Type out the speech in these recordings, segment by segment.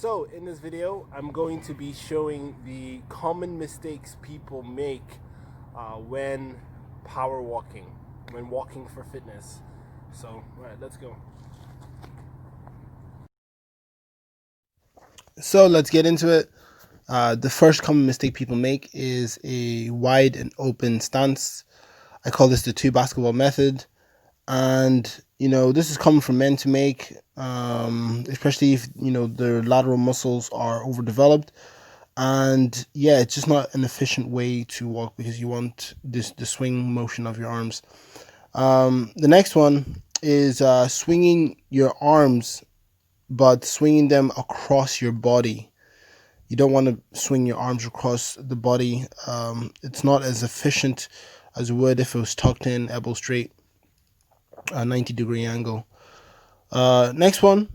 So in this video, I'm going to be showing the common mistakes people make when power walking, when walking for fitness. So, all right, let's go. So let's get into it. The first common mistake people make is a wide and open stance. I call this the two basketball method. And this is common for men to make, especially if their lateral muscles are overdeveloped. And yeah, it's just not an efficient way to walk because you want the swing motion of your arms. The next one is swinging your arms, but swinging them across your body. You don't want to swing your arms across the body. It's not as efficient as it would if it was tucked in, elbow straight, a 90-degree angle. Next one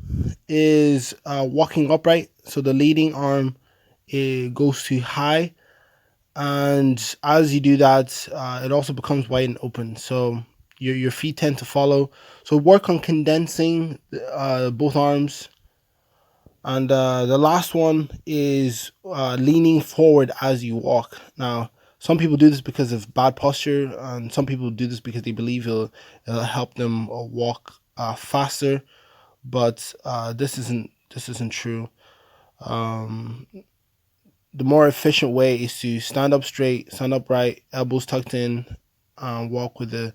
is walking upright. So the leading arm, it goes too high, and as you do that, it also becomes wide and open. So your feet tend to follow. So work on condensing both arms. And the last one is leaning forward as you walk. Now, some people do this because of bad posture, and some people do this because they believe it'll help them walk faster. But this isn't true. The more efficient way is to stand up straight, stand upright, elbows tucked in, walk with a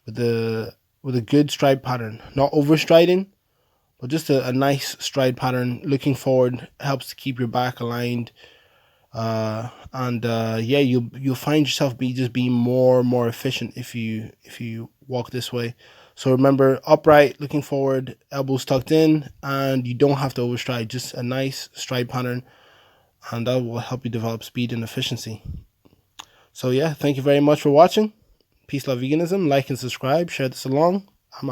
good stride pattern, not overstriding, but just a nice stride pattern. Looking forward helps to keep your back aligned, and yeah, you'll find yourself being more efficient if you walk this way. So remember, upright, looking forward, elbows tucked in, and you don't have to overstride. Just a nice stride pattern, and that will help you develop speed and efficiency. So yeah, thank you very much for watching. Peace, love, veganism. Like and subscribe. Share this along. I'm